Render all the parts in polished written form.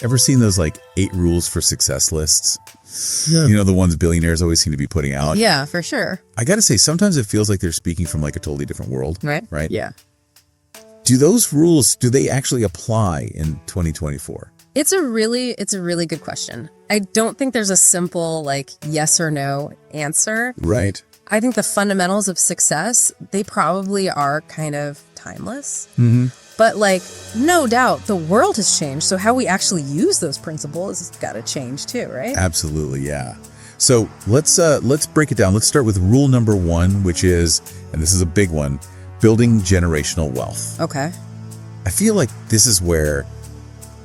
Ever seen those like 8 rules for success lists? Yeah. You know, the ones billionaires always seem to be putting out. Yeah, for sure. I got to say, sometimes it feels like they're speaking from like a totally different world. Right? Right? Yeah. Do those rules, do they actually apply in 2024? It's a really good question. I don't think there's a simple like yes or no answer. Right. I think the fundamentals of success, they probably are kind of timeless. Mm-hmm. But like, no doubt, the world has changed. So how we actually use those principles has got to change too, right? Absolutely, yeah. So let's break it down. Let's start with rule number 1, which is, and this is a big one, building generational wealth. Okay. I feel like this is where,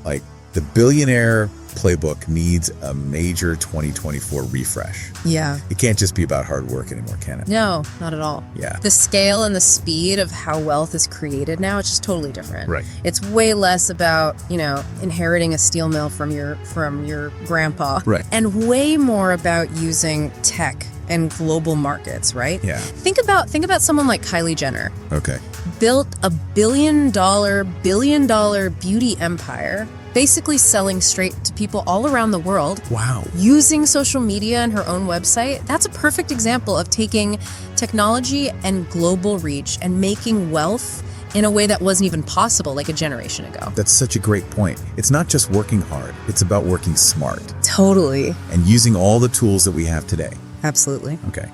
like, the billionaire playbook needs a major 2024 refresh. Yeah. It can't just be about hard work anymore, can it? No, not at all. Yeah. The scale and the speed of how wealth is created now, it's just totally different. Right. It's way less about, inheriting a steel mill from your grandpa. Right. And way more about using tech and global markets, right? Yeah. Think about someone like Kylie Jenner. Okay. Built a billion dollar beauty empire, basically selling straight to people all around the world. Wow. Using social media and her own website. That's a perfect example of taking technology and global reach and making wealth in a way that wasn't even possible like a generation ago. That's such a great point. It's not just working hard, it's about working smart Totally. and using all the tools that we have today. Absolutely. Okay.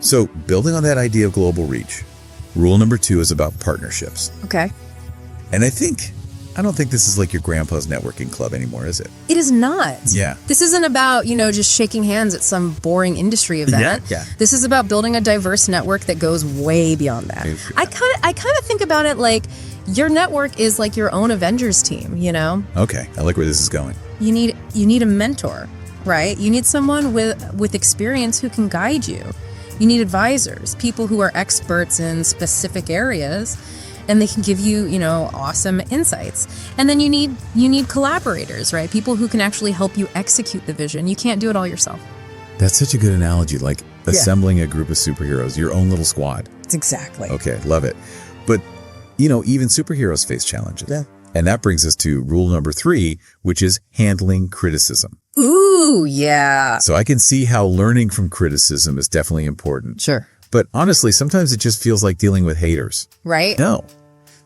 So building on that idea of global reach, rule number 2 is about partnerships. Okay. And I don't think this is like your grandpa's networking club anymore, is it? It is not. Yeah. This isn't about, just shaking hands at some boring industry event. Yeah. This is about building a diverse network that goes way beyond that. Yeah. I kind of think about it like your network is like your own Avengers team, Okay. I like where this is going. You need a mentor, right? You need someone with experience who can guide you. You need advisors, people who are experts in specific areas, and they can give you, awesome insights. And then you need collaborators, right? People who can actually help you execute the vision. You can't do it all yourself. That's such a good analogy, like assembling a group of superheroes, your own little squad. It's exactly. Okay, love it. But, even superheroes face challenges. Yeah. And that brings us to rule number 3, which is handling criticism. Ooh, yeah. So I can see how learning from criticism is definitely important. Sure. But honestly, sometimes it just feels like dealing with haters. Right? No.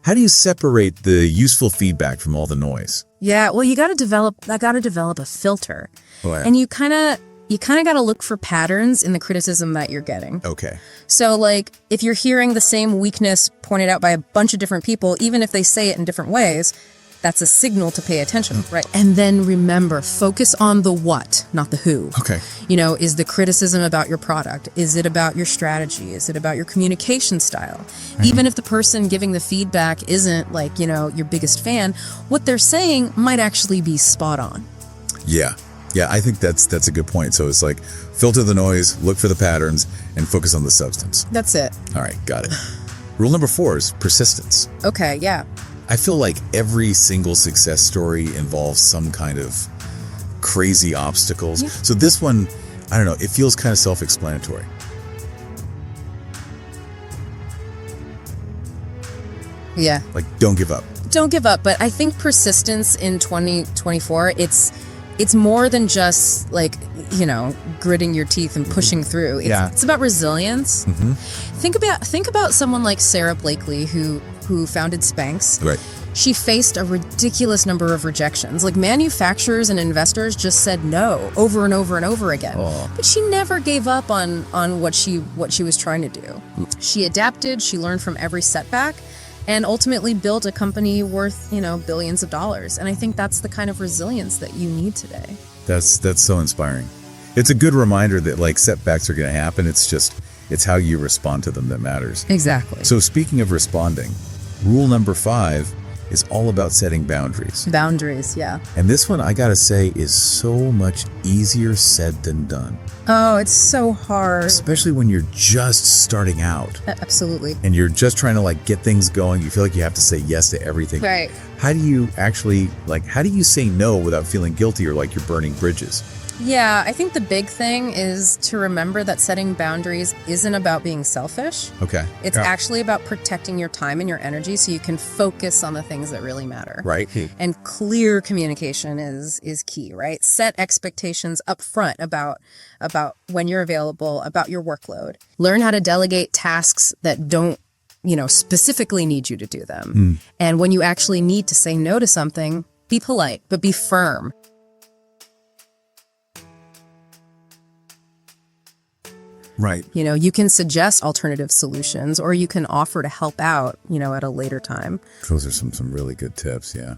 How do you separate the useful feedback from all the noise? Yeah, well, I got to develop a filter. Oh, yeah. And you kind of got to look for patterns in the criticism that you're getting. Okay. So like if you're hearing the same weakness pointed out by a bunch of different people, even if they say it in different ways, that's a signal to pay attention, right? And then remember, focus on the what, not the who. Okay. Is the criticism about your product? Is it about your strategy? Is it about your communication style? Even if the person giving the feedback isn't like, your biggest fan, what they're saying might actually be spot on. Yeah. Yeah, I think that's a good point. So it's like filter the noise, look for the patterns, and focus on the substance. That's it. All right, got it. Rule number 4 is persistence. Okay, yeah. I feel like every single success story involves some kind of crazy obstacles. Yeah. So this one, I don't know, it feels kind of self-explanatory. Yeah. Like, don't give up. Don't give up, but I think persistence in 2024, it's more than just like, gritting your teeth and pushing through. It's about resilience. Mm-hmm. Think about someone like Sarah Blakely who founded Spanx. Right. She faced a ridiculous number of rejections. Like manufacturers and investors just said no over and over and over again. Oh. But she never gave up on what she was trying to do. She adapted, she learned from every setback, and ultimately built a company worth, billions of dollars. And I think that's the kind of resilience that you need today. That's so inspiring. It's a good reminder that like setbacks are going to happen. It's how you respond to them that matters. Exactly. So speaking of responding, rule number 5 is all about setting boundaries. Boundaries, yeah. And this one, I gotta say, is so much easier said than done. Oh, it's so hard. Especially when you're just starting out. Absolutely. And you're just trying to like get things going. You feel like you have to say yes to everything. Right. how do you actually, how do you say no without feeling guilty or like you're burning bridges? Yeah, I think the big thing is to remember that setting boundaries isn't about being selfish. Okay. It's actually about protecting your time and your energy so you can focus on the things that really matter. Right. And clear communication is key, right? Set expectations up front about when you're available, about your workload. Learn how to delegate tasks that don't, specifically need you to do them. And when you actually need to say no to something, be polite, but be firm. Right. You can suggest alternative solutions or you can offer to help out, at a later time. Those are some really good tips, yeah.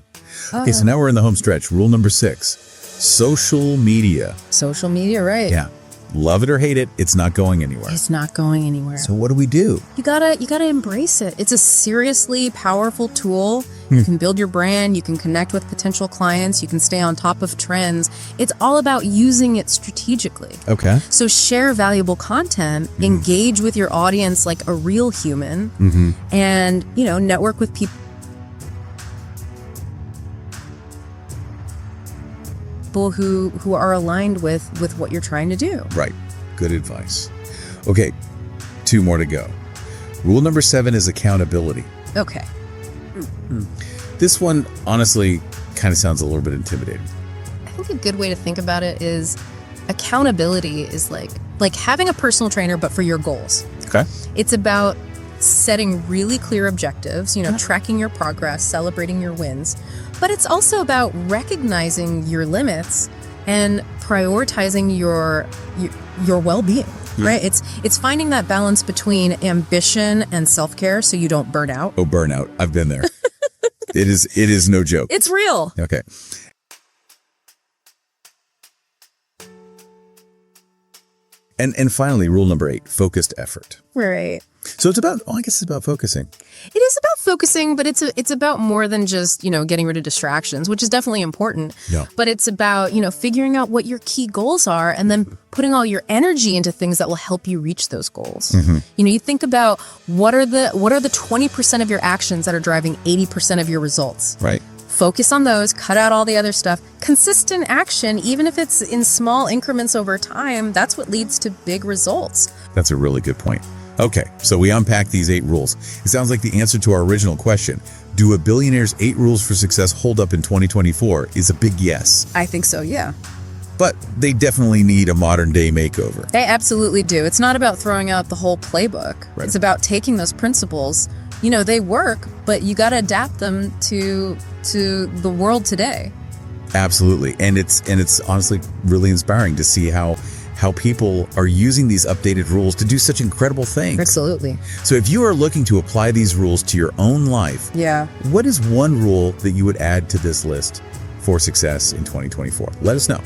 Okay, so now we're in the home stretch. Rule number 6, social media. Social media, right. Yeah. Love it or hate it, it's not going anywhere. It's not going anywhere. So what do we do? You gotta embrace it. It's a seriously powerful tool. You can build your brand, you can connect with potential clients, you can stay on top of trends. It's all about using it strategically. Okay. So share valuable content, engage with your audience like a real human, and, network with people who are aligned with what you're trying to do. Right. Good advice. Okay, 2 more to go. Rule number 7 is accountability. Okay. This one, honestly, kind of sounds a little bit intimidating. I think a good way to think about it is accountability is like having a personal trainer, but for your goals. Okay. It's about setting really clear objectives, tracking your progress, celebrating your wins. But it's also about recognizing your limits and prioritizing your well-being, right? It's finding that balance between ambition and self-care so you don't burn out. Oh, burnout. I've been there. It is no joke. It's real. Okay. And finally, rule number 8, focused effort. Right. So it's about, I guess it's about focusing. It is about focusing, but it's about more than just, getting rid of distractions, which is definitely important. Yeah. But it's about, figuring out what your key goals are and then putting all your energy into things that will help you reach those goals. You think about what are the 20% of your actions that are driving 80% of your results. Right. Focus on those, cut out all the other stuff. Consistent action, even if it's in small increments over time, that's what leads to big results. That's a really good point. Okay, so we unpacked these 8 rules. It sounds like the answer to our original question, do a billionaire's 8 rules for success hold up in 2024, is a big yes. I think so, yeah. But they definitely need a modern day makeover. They absolutely do. It's not about throwing out the whole playbook. Right. It's about taking those principles. They work, but you got to adapt them to the world today. Absolutely. And it's honestly really inspiring to see how people are using these updated rules to do such incredible things. Absolutely. So if you are looking to apply these rules to your own life, Yeah. what is one rule that you would add to this list for success in 2024? Let us know.